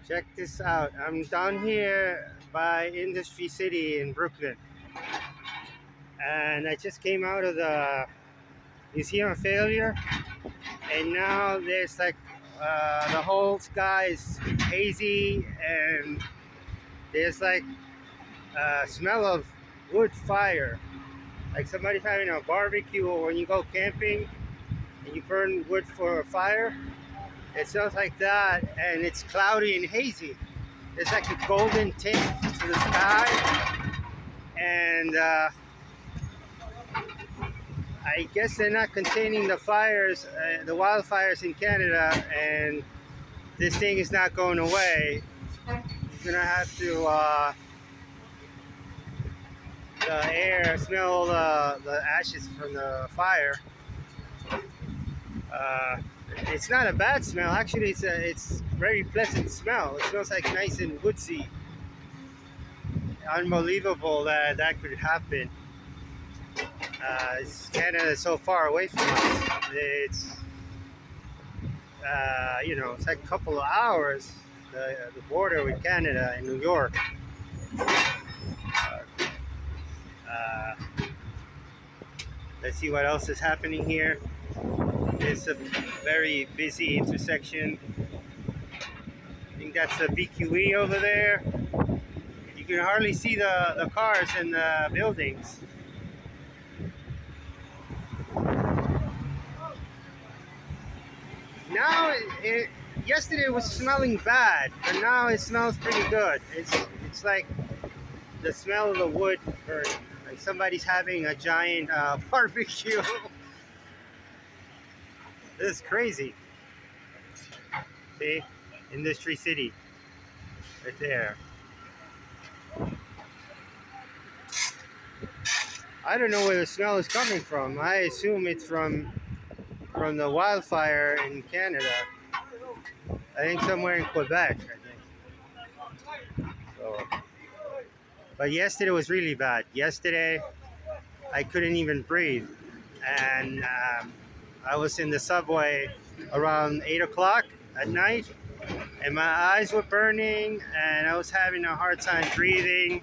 Check this out. I'm down here by Industry City in Brooklyn, and I just came out of the Museum of Failure, and now there's like the whole sky is hazy, and there's like a smell of wood fire, like somebody's having a barbecue, or when you go camping and you burn wood for a fire. It smells like that, and it's cloudy and hazy. There's like a golden tint to the sky, and I guess they're not containing the fires, the wildfires in Canada, and this thing is not going away. You're gonna have to the air smell the ashes from the fire. Uh, it's not a bad smell. Actually, it's very pleasant smell. It smells like nice and woodsy. Unbelievable that that could happen. Canada is so far away from us. It's it's like a couple of hours. The border with Canada and New York. Uh, let's see what else is happening here. It's a very busy intersection. I think that's the BQE over there. You can hardly see the cars and the buildings. Now, yesterday it was smelling bad, but now it smells pretty good. It's like the smell of the wood burning, like somebody's having a giant barbecue. This is crazy. See, Industry City, right there. I don't know where the smell is coming from. I assume it's from the wildfire in Canada. I think somewhere in Quebec. I think. So, but yesterday was really bad. Yesterday, I couldn't even breathe, and I was in the subway around 8 o'clock at night, and my eyes were burning, and I was having a hard time breathing.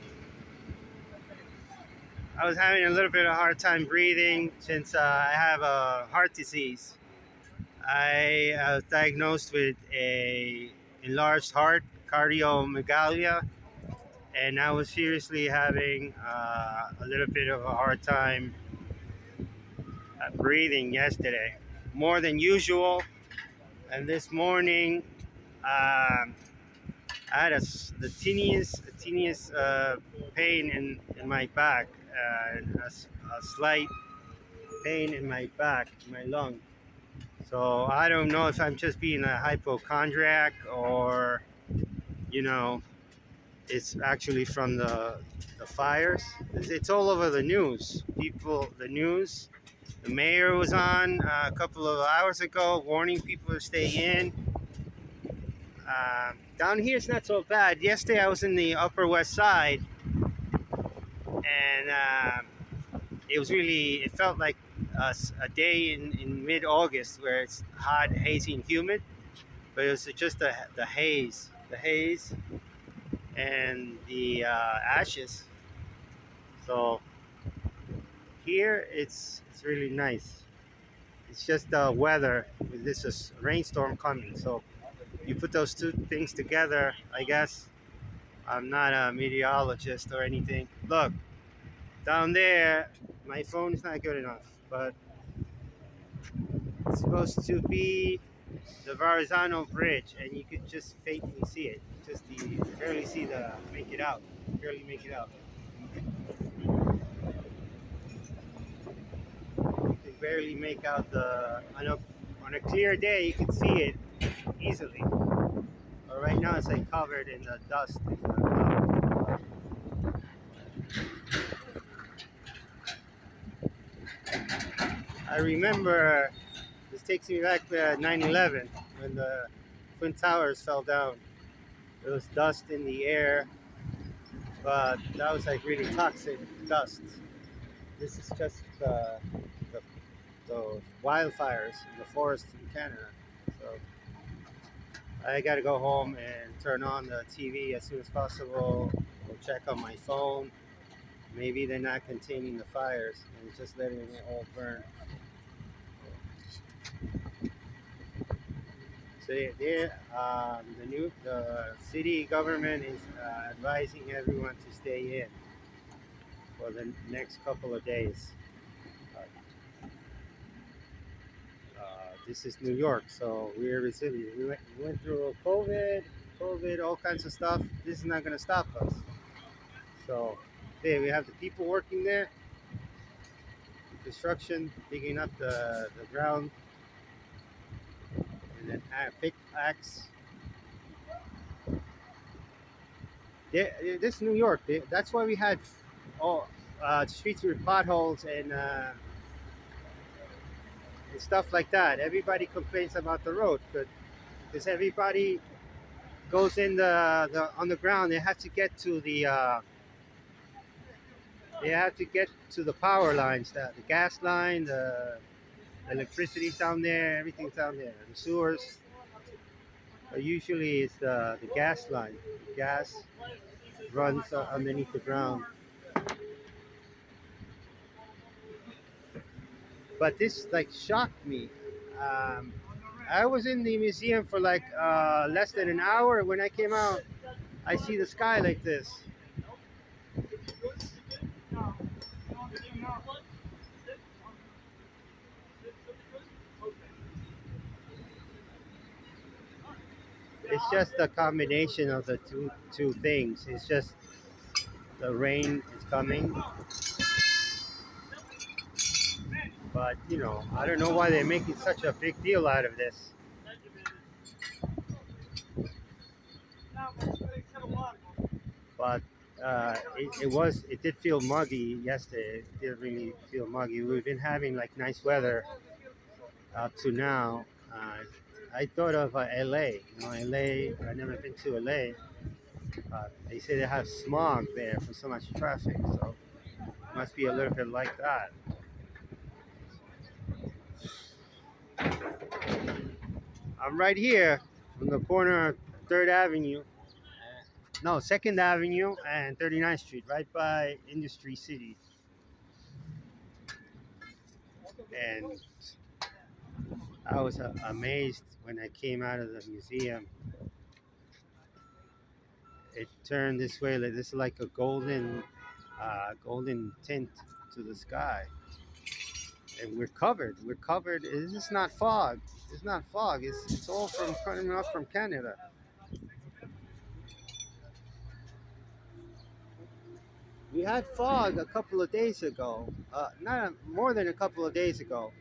I was having a little bit of a hard time breathing since I have a heart disease. I was diagnosed with a enlarged heart, cardiomyopathy, and I was seriously having a little bit of a hard time breathing yesterday, more than usual. And this morning, I had the teeniest pain in my back, and a slight pain in my back, my lung. So I don't know if I'm just being a hypochondriac, or you know, it's actually from the fires. It's all over the news. The news. The mayor was on a couple of hours ago warning people to stay in. Down here it's not so bad. Yesterday I was in the Upper West Side, and it felt like a day in mid-August where it's hot, hazy, and humid. But it was just the haze, and the ashes. So here it's really nice. It's just the weather. This is a rainstorm coming, so you put those two things together. I guess I'm not a meteorologist or anything. Look, down there, my phone is not good enough, but it's supposed to be the Verrazano Bridge, and you could just faintly see it. Just you barely see make it out. Barely make it out. You can barely make out on a clear day. You can see it easily. But right now, it's like covered in the dust. I remember, this takes me back to 9/11 when the Twin Towers fell down. There was dust in the air, but that was like really toxic dust. This is just the wildfires in the forest in Canada. So I gotta go home and turn on the TV as soon as possible. Or check on my phone. Maybe they're not containing the fires and just letting it all burn. So the city government is advising everyone to stay in for the next couple of days. Uh, this is New York, so we're resilient. We went through COVID, all kinds of stuff. This is not going to stop us. So, hey, we have the people working there, construction, digging up the ground, and then pickaxe. This is New York. That's why we had all streets with potholes and stuff like that. Everybody complains about the road because everybody goes in the on the ground. They have to get to the power lines, the gas line, the electricity down there, everything's down there. The sewers. Usually it's the gas line. The gas runs underneath the ground. But this like shocked me. Um, I was in the museum for like less than an hour. When I came out, I see the sky like this. It's just a combination of the two things. It's just the rain is coming, but I don't know why they're making such a big deal out of this. But it did feel muggy yesterday. It did really feel muggy. We've been having like nice weather up to now. I thought of LA. LA. I've never been to LA. They say they have smog there for so much traffic, so it must be a little bit like that. I'm right here on the corner of Third Avenue. No, Second Avenue and 39th Street, right by Industry City. And I was amazed when I came out of the museum. It turned this way, like this is like a golden tint to the sky. And we're covered. We're covered. This is not fog. It's not fog. It's all from coming up from Canada. We had fog a couple of days ago. Not more than a couple of days ago.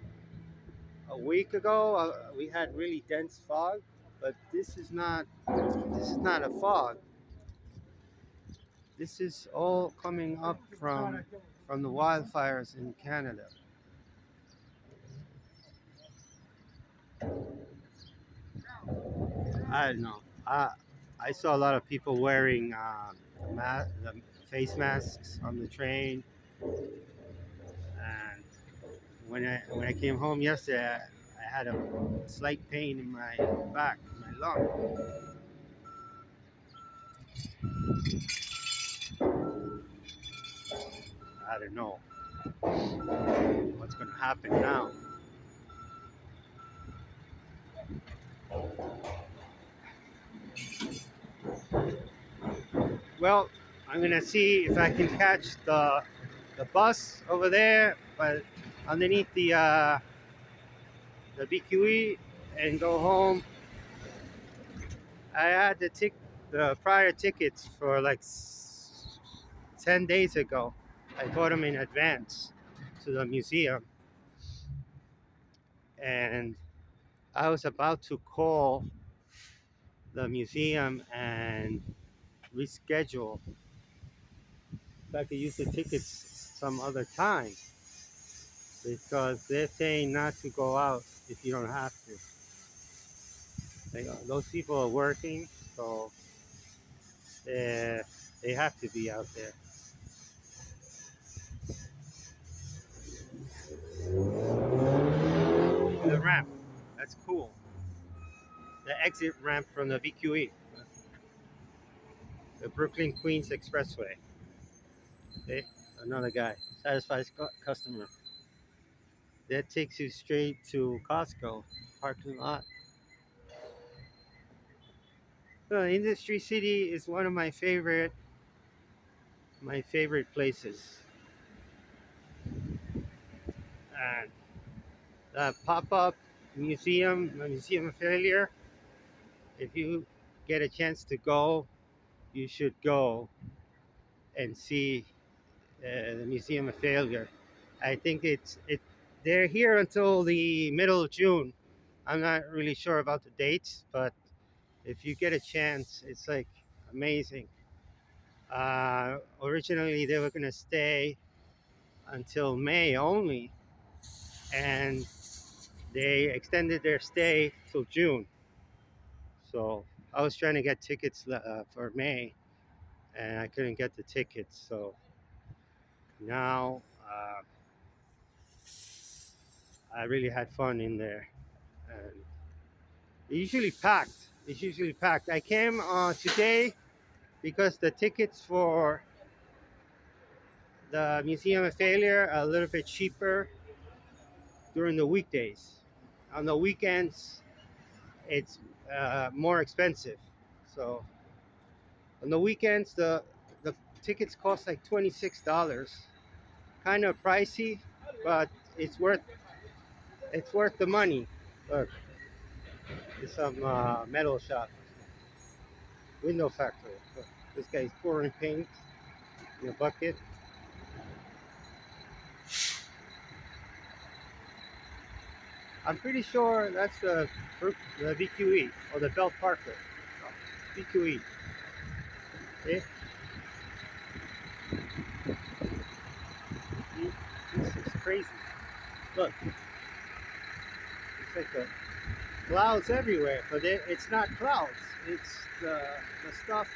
A week ago, we had really dense fog, but this is not. This is not a fog. This is all coming up from the wildfires in Canada. I don't know. I saw a lot of people wearing the face masks on the train, and when I came home yesterday, I had a slight pain in my back, my lung. I don't know what's going to happen now. Well, I'm gonna see if I can catch the bus over there, but underneath the BQE and go home. I had the prior tickets for like 10 days ago. I bought them in advance to the museum, and I was about to call the museum and reschedule if I could use the tickets some other time because they're saying not to go out if you don't have to. Those people are working, so they have to be out there. The ramp, that's cool. the exit ramp from the VQE, the Brooklyn Queens Expressway. Okay, another guy satisfies customer. That takes you straight to Costco parking lot. So Industry City is one of my favorite places. And the pop-up museum of failure. If you get a chance to go, you should go and see the Museum of Failure. I think they're here until the middle of June. I'm not really sure about the dates, but if you get a chance, it's like amazing. Originally, they were going to stay until May only, and they extended their stay till June. So I was trying to get tickets for May, and I couldn't get the tickets. So now I really had fun in there, and it's usually packed. It's usually packed. I came today because the tickets for the Museum of Failure are a little bit cheaper during the weekdays. On the weekends, it's more expensive. So on the weekends, the tickets cost like $26. Kind of pricey, but it's worth the money. Look, it's some metal shop, window factory. Look, this guy's pouring paint in a bucket. I'm pretty sure that's the VQE or the Belt Parker. VQE. See? This is crazy. Look, it's like the clouds everywhere, but it's not clouds. It's the stuff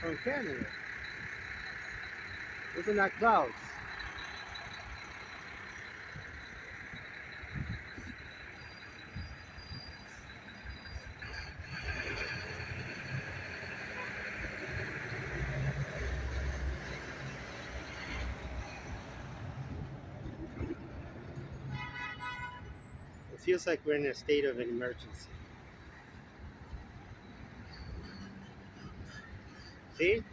from Canada. Those are not clouds. It feels like we're in a state of an emergency. See?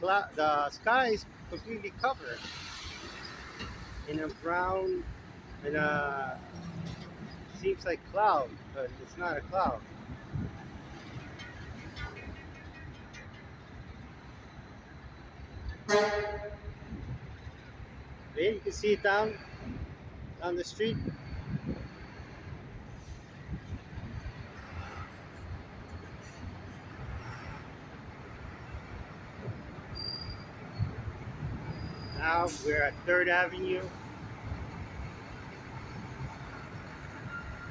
The sky is completely covered in a brown, in a seems like cloud, but it's not a cloud. See? You can see it down the street. Now we're at 3rd Avenue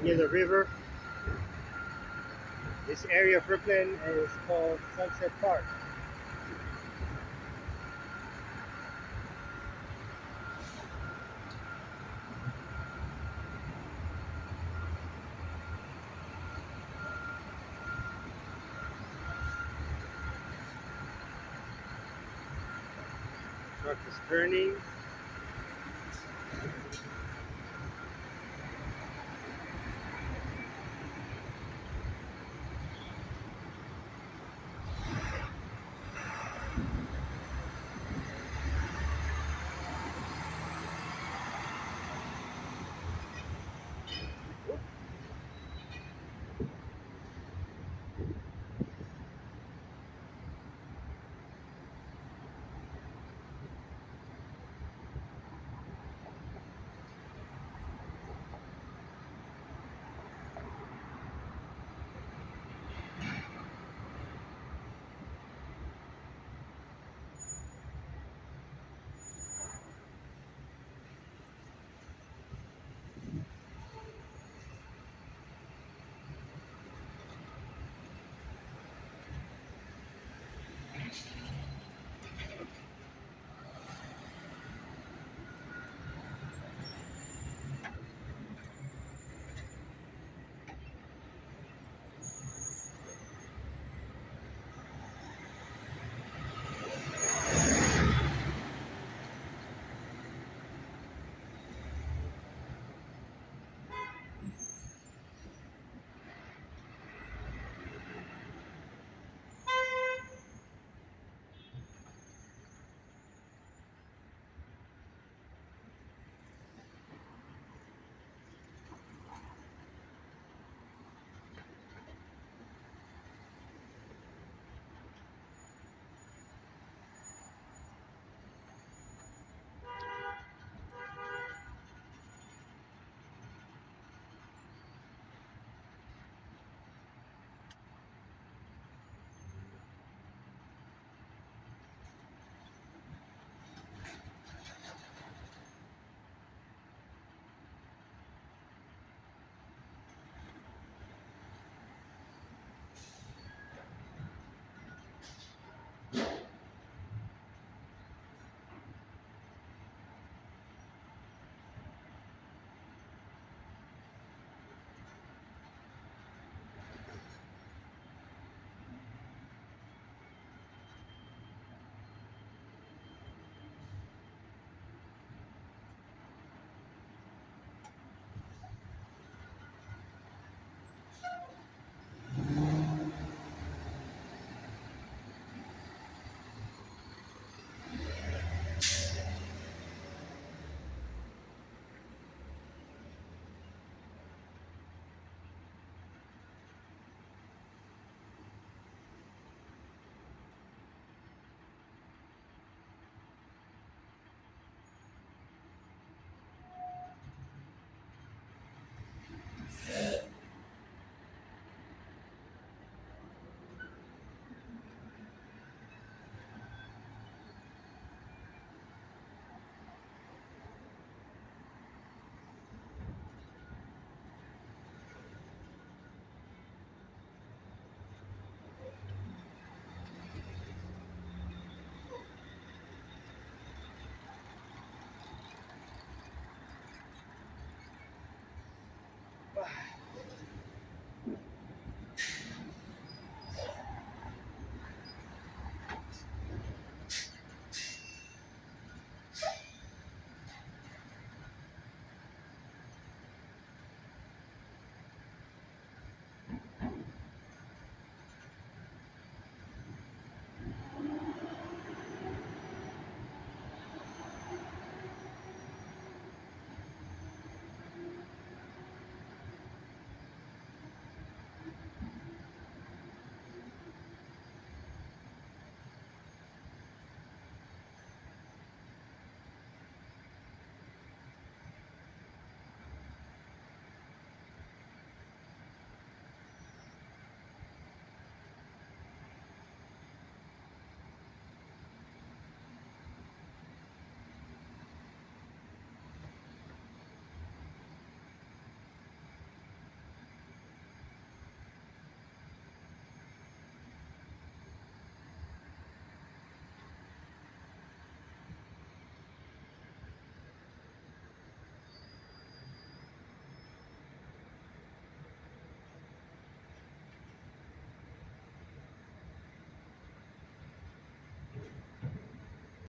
near the river. This area of Brooklyn is called Sunset Park. Truck is turning.